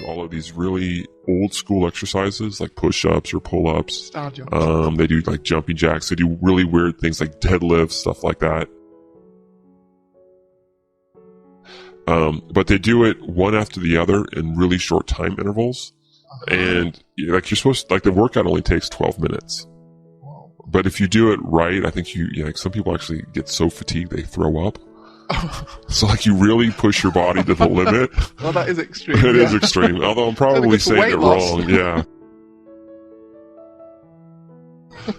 all of these really old school exercises like push-ups or pull-ups. Star jumps. They do like jumping jacks. They do really weird things like deadlifts, stuff like that. But they do it one after the other in really short time intervals. And like you're supposed to, like the workout only takes 12 minutes. Wow. But if you do it right, I think like some people actually get so fatigued they throw up. So like you really push your body to the limit. Well, that is extreme. It is extreme. Although I'm probably saying it wrong. Yeah.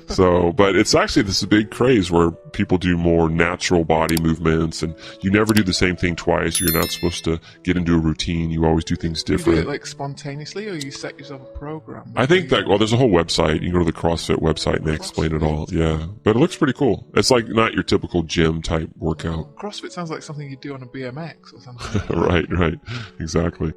So, but it's actually this big craze where people do more natural body movements, and you never do the same thing twice. You're not supposed to get into a routine. You always do things different. You do it like spontaneously, or you set yourself a program? I think that, well, there's a whole website. You can go to the CrossFit website and they explain it all. Yeah. But it looks pretty cool. It's like not your typical gym type workout. CrossFit sounds like something you do on a BMX or something. Right. Exactly.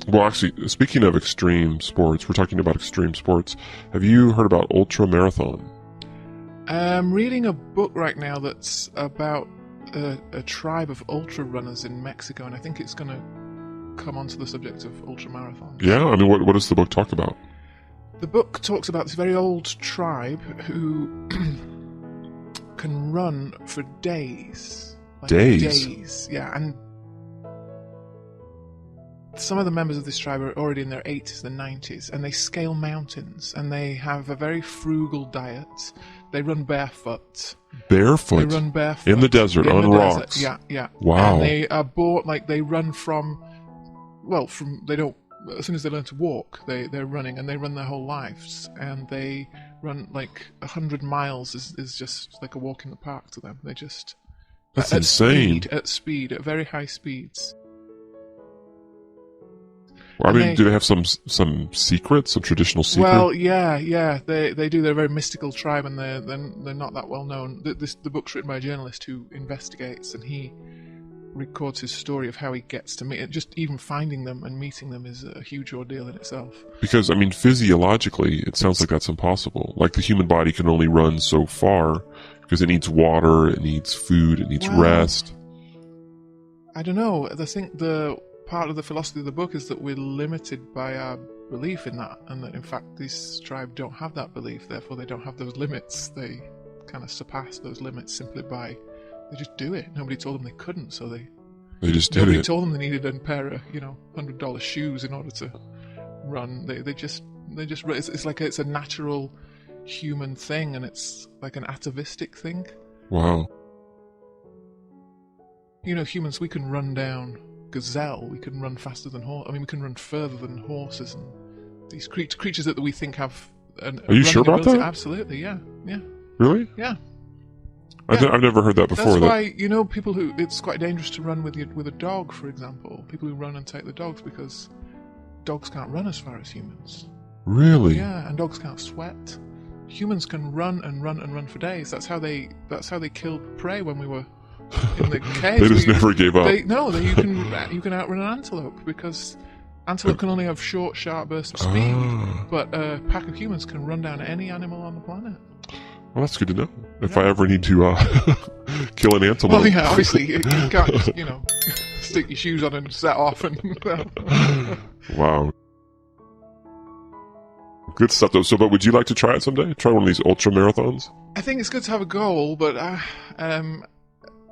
Well, actually, speaking of extreme sports, we're talking about extreme sports. Have you heard about ultra marathon? I'm reading a book right now that's about a tribe of ultra runners in Mexico, and I think it's going to come onto the subject of ultra marathons. Yeah, I mean, what does the book talk about? The book talks about this very old tribe who can run for days. Days? Yeah, and some of the members of this tribe are already in their 80s and 90s, and they scale mountains, and they have a very frugal diet. They run barefoot. Barefoot? They run barefoot. In the desert, on rocks? Desert. Yeah. Wow. And they are bought, like, they run they don't, as soon as they learn to walk, they're running, and they run their whole lives, and they run, like, 100 miles is just like a walk in the park to them. They just... That's insane. At very high speeds. I mean, do they have some secrets, some traditional secret? Well, yeah, they do. They're a very mystical tribe, and they're not that well known. The book's written by a journalist who investigates, and he records his story of how he gets to meet it. Just even finding them and meeting them is a huge ordeal in itself. Because, I mean, physiologically, it sounds like that's impossible. Like the human body can only run so far because it needs water, it needs food, it needs rest. I don't know. I think the part of the philosophy of the book is that we're limited by our belief in that, and that in fact this tribe don't have that belief, therefore they don't have those limits. They kind of surpass those limits simply by, they just do it. Nobody told them they couldn't, so they just did it. Nobody told them they needed a pair of $100 shoes in order to run. They just it's like it's a natural human thing, and it's like an atavistic thing. Wow. Humans, we can run down gazelle, we can run faster than horse. I mean, we can run further than horses, and these creatures that we think have Are you sure about ability. that? Absolutely, yeah. Really? Yeah. I've never heard that before. That's why, people who, it's quite dangerous to run with a dog, for example. People who run and take the dogs, because dogs can't run as far as humans. Really? Yeah, and dogs can't sweat. Humans can run and run and run for days. That's how they killed prey when we were in the caves. They just never gave up. You can outrun an antelope, because antelope can only have short, sharp bursts of speed, but a pack of humans can run down any animal on the planet. Well, that's good to know. If I ever need to kill an antelope. Well, yeah, obviously you can't just, stick your shoes on and set off and... Wow. Good stuff, though. So, but would you like to try it someday? Try one of these ultra marathons? I think it's good to have a goal, but I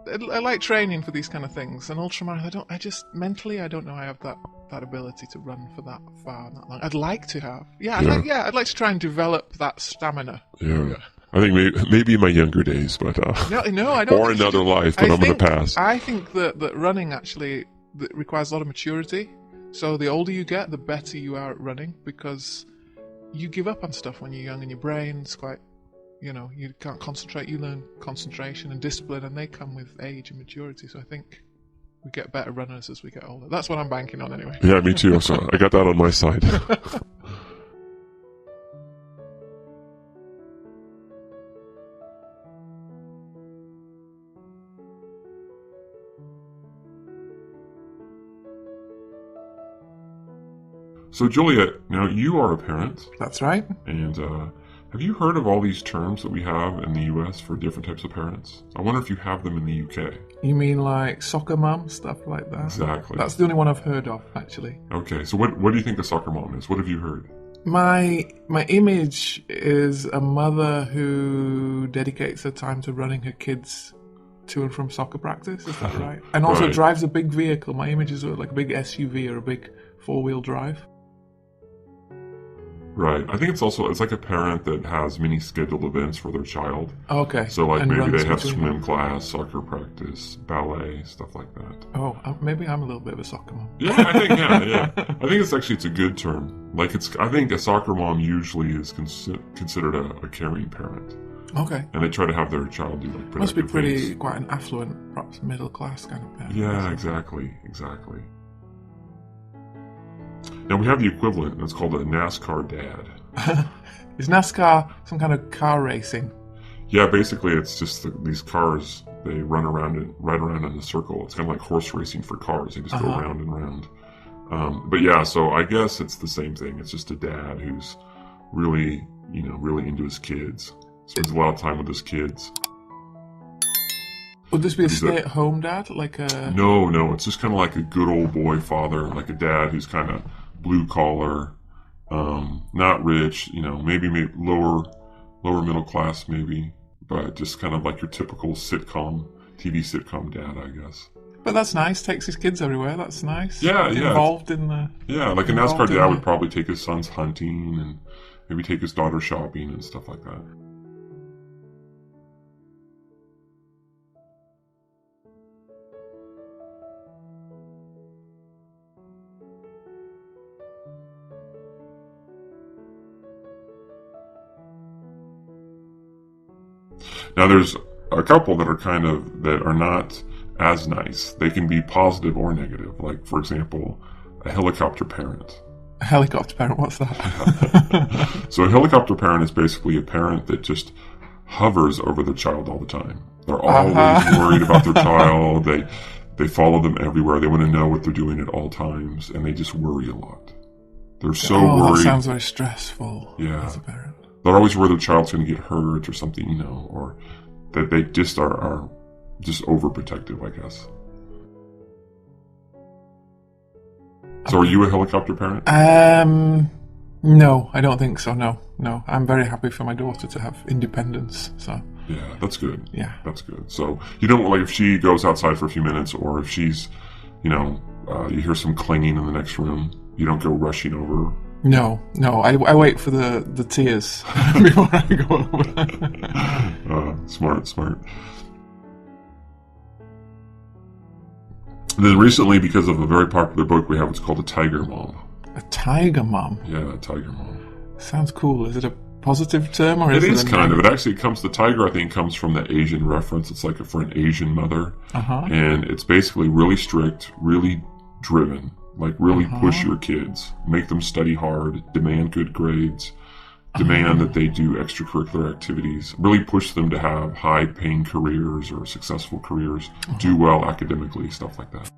like training for these kind of things. An ultramarathon, mentally, I don't know I have that ability to run for that far and that long. I'd like to have. I'd like to try and develop that stamina. Yeah. I think maybe in my younger days, but no, I don't. Or another life, but I'm going to pass. I think that running actually requires a lot of maturity. So the older you get, the better you are at running, because you give up on stuff when you're young, and your brain's quite, you can't concentrate. You learn concentration and discipline, and they come with age and maturity. So I think we get better runners as we get older. That's what I'm banking on, anyway. Yeah, me too. So I got that on my side. So, Juliet, now you are a parent, That's right. and have you heard of all these terms that we have in the U.S. for different types of parents? I wonder if you have them in the U.K. You mean like soccer mom, stuff like that? Exactly. That's the only one I've heard of, actually. Okay, so what do you think a soccer mom is? What have you heard? My image is a mother who dedicates her time to running her kids to and from soccer practice. Is that right? And also Right. drives a big vehicle. My image is like a big SUV or a big 4-wheel drive. Right. I think it's like a parent that has many scheduled events for their child. Okay. So like And maybe runs they have between swim them. class, soccer practice, ballet, stuff like that. Oh, maybe I'm a little bit of a soccer mom. Yeah, I think I think it's a good term. Like I think a soccer mom usually is considered a caring parent, Okay. and they try to have their child do like Must be productive things. quite an affluent, perhaps middle class kind of parent. Yeah, exactly. Now we have the equivalent. It's called a NASCAR dad. Is NASCAR some kind of car racing? Yeah, basically it's just these cars. They run right around in a circle. It's kind of like horse racing for cars. They just go round and round. But yeah, so I guess it's the same thing. It's just a dad who's really into his kids. Spends a lot of time with his kids. Would this be a stay-at-home dad, like a? No. It's just kind of like a good old boy father, like a dad who's kind of blue collar, not rich. Maybe lower middle class, maybe, but just kind of like your typical TV sitcom dad, I guess. But that's nice. Takes his kids everywhere. That's nice. Yeah. Involved in the. Yeah, like a involved NASCAR in dad the- would probably take his sons hunting and maybe take his daughter shopping and stuff like that. Now there's a couple that are not as nice. They can be positive or negative. Like, for example, a helicopter parent. A helicopter parent. What's that? So a helicopter parent is basically a parent that just hovers over their child all the time. They're always worried about their child. They follow them everywhere. They want to know what they're doing at all times, and they just worry a lot. They're so worried. That sounds very stressful. Yeah. As a parent. They're always worried their child's going to get hurt or something, or that they just are just overprotective, I guess. So are you a helicopter parent? No, I don't think so. No. I'm very happy for my daughter to have independence. So. Yeah, that's good. Yeah. That's good. So you don't, like, if she goes outside for a few minutes, or if she's, you hear some clanging in the next room, you don't go rushing over. No. I wait for the tears before I go over. Smart. Then recently, because of a very popular book we have, it's called A Tiger Mom. A tiger mom. Yeah, a tiger mom. Sounds cool. Is it a positive term or is it? It is kind of. It actually comes. The tiger, I think, comes from the Asian reference. It's like for an Asian mother, and it's basically really strict, really driven. Like really push your kids, make them study hard, demand good grades, demand that they do extracurricular activities, really push them to have high-paying careers or successful careers, do well academically, stuff like that.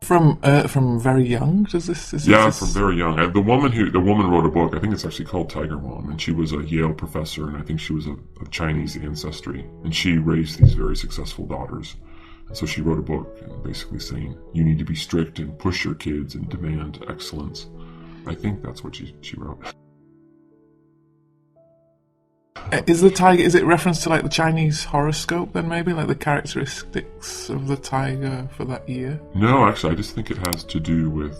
From very young, does this? From very young. The woman wrote a book. I think it's actually called Tiger Mom, and she was a Yale professor, and I think she was of Chinese ancestry, and she raised these very successful daughters. So she wrote a book basically saying you need to be strict and push your kids and demand excellence. I think that's what she wrote. Is the tiger? Is it reference to like the Chinese horoscope? Then maybe like the characteristics of the tiger for that year. No, actually, I just think it has to do with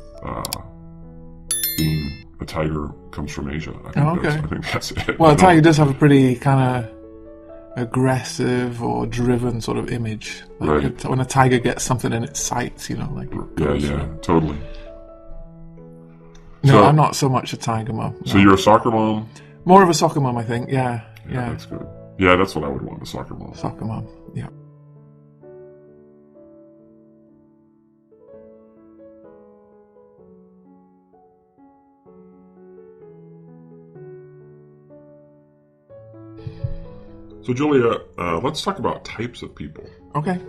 being a tiger comes from Asia. I think that's it. Well, a tiger does have a pretty kind of aggressive or driven sort of image. Like Right. when a tiger gets something in its sights, like it goes for it. Totally. No, So- I'm not so much a tiger mom. So no. you're a soccer mom? More of a soccer mom, I think. Yeah. That's good. Yeah, that's what I would want, a soccer mom. Soccer mom. Yeah. So Julia, let's talk about types of people. Okay.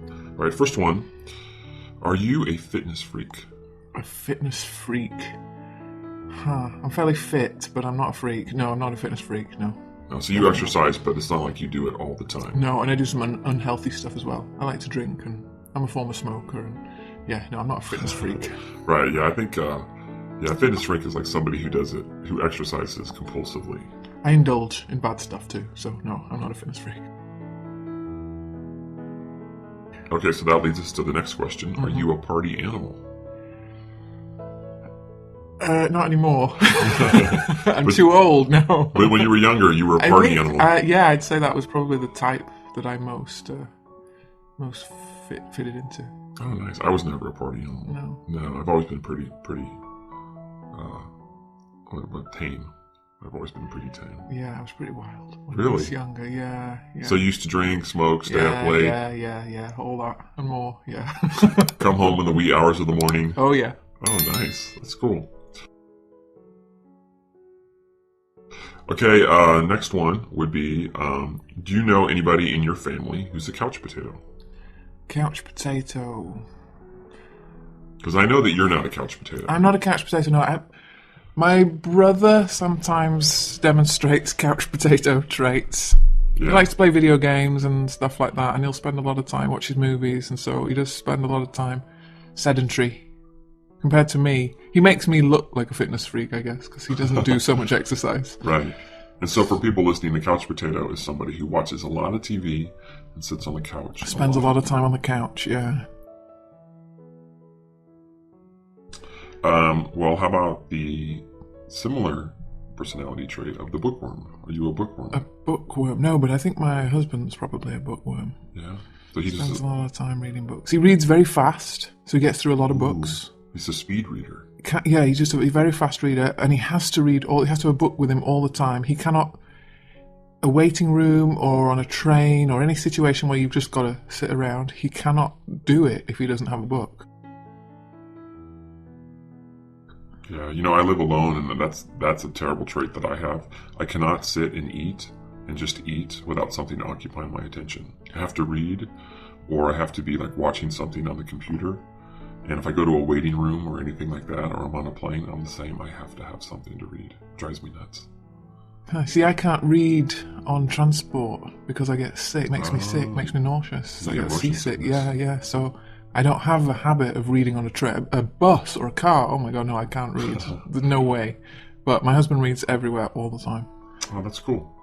All right, first one. Are you a fitness freak? A fitness freak. I'm fairly fit, but I'm not a freak. No, I'm not a fitness freak, no. Oh, so you exercise, but it's not like you do it all the time. No, and I do some unhealthy stuff as well. I like to drink, and I'm a former smoker, and I'm not a fitness freak. Right, yeah, I think, a fitness freak is like somebody who exercises compulsively. I indulge in bad stuff too, so no, I'm not a fitness freak. Okay, so that leads us to the next question. Are you a party animal? Not anymore. I'm too old now. But when you were younger, you were a party animal. Yeah, I'd say that was probably the type that I most fitted into. Oh, nice. I was never a party animal. No, I've always been pretty tame. I've always been pretty tame. Yeah, I was pretty wild when really? I was younger. Yeah. So you used to drink, smoke, stay up late. Yeah, all that and more. Yeah. Come home in the wee hours of the morning. Oh yeah. Oh, nice. That's cool. Okay, next one would be, do you know anybody in your family who's a couch potato? Couch potato. Because I know that you're not a couch potato. I'm not a couch potato, no. My brother sometimes demonstrates couch potato traits. Yeah. He likes to play video games and stuff like that, and he'll spend a lot of time watching movies, and so he does spend a lot of time sedentary. Compared to me, he makes me look like a fitness freak, I guess, because he doesn't do so much exercise. Right. And so for people listening, the couch potato is somebody who watches a lot of TV and sits on the couch. Spends a lot of time on the couch, yeah. Well, how about the similar personality trait of the bookworm? Are you a bookworm? A bookworm? No, but I think my husband's probably a bookworm. Yeah. So he spends a lot of time reading books. He reads very fast, so he gets through a lot of books. He's a speed reader. He's just a very fast reader, and he has to read he has to have a book with him all the time. He cannot, a waiting room or on a train or any situation where you've just got to sit around, he cannot do it if he doesn't have a book. Yeah, I live alone, and that's a terrible trait that I have. I cannot sit and eat and just eat without something to occupy my attention. I have to read, or I have to be like watching something on the computer. And if I go to a waiting room or anything like that, or I'm on a plane, I'm the same. I have to have something to read. It drives me nuts. See, I can't read on transport because I get sick. It makes me sick, makes me nauseous. I get seasick. Yeah. So I don't have a habit of reading on a bus or a car. Oh my God, no, I can't read. There's no way. But my husband reads everywhere all the time. Oh, that's cool.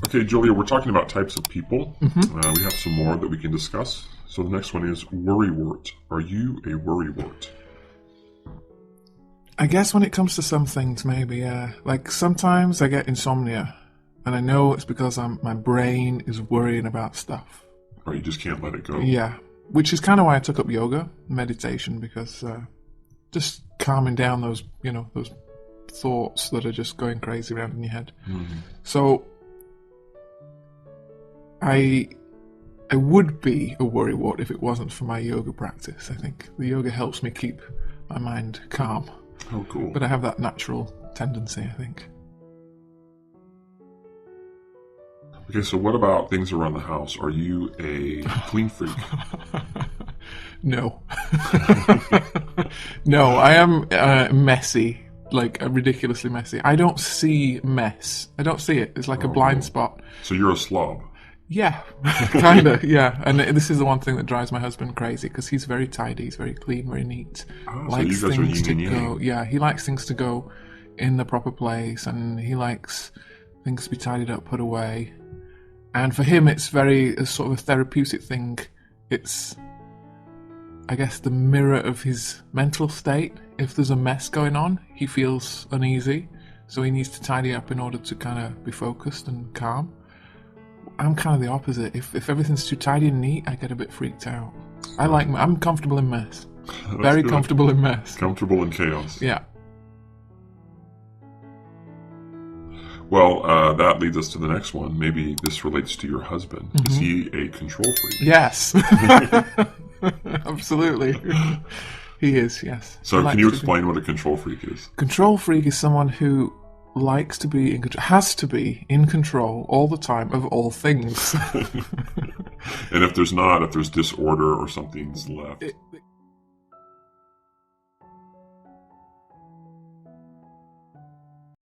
Okay, Julia, we're talking about types of people. Mm-hmm. We have some more that we can discuss. So the next one is worrywart. Are you a worrywart? I guess when it comes to some things, maybe, yeah. Like sometimes I get insomnia, and I know it's because my brain is worrying about stuff. Or you just can't let it go. Yeah, which is kind of why I took up yoga, meditation, because just calming down those thoughts that are just going crazy around in your head. Mm-hmm. So I would be a worrywart if it wasn't for my yoga practice. I think the yoga helps me keep my mind calm. Oh, cool. But I have that natural tendency, I think. Okay, so what about things around the house? Are you a clean freak? No. No, I am messy. Like, ridiculously messy. I don't see mess. I don't see it. It's like a blind spot. So you're a slob? Yeah, kind of, yeah. And this is the one thing that drives my husband crazy, because he's very tidy, he's very clean, very neat. Likes so you guys things to go. Yeah, he likes things to go in the proper place, and he likes things to be tidied up, put away. And for him, it's very sort of a therapeutic thing. It's, I guess, the mirror of his mental state. If there's a mess going on, he feels uneasy, so he needs to tidy up in order to kind of be focused and calm. I'm kind of the opposite. If everything's too tidy and neat, I get a bit freaked out. I'm comfortable in mess. Very good. Comfortable in mess. Comfortable in chaos. Yeah. Well, that leads us to the next one. Maybe this relates to your husband. Mm-hmm. Is he a control freak? Yes. Absolutely. He is, yes. So He can you likes to be- explain what a control freak is? Control freak is someone who likes to be in control, has to be in control all the time of all things. And if there's disorder or something's left.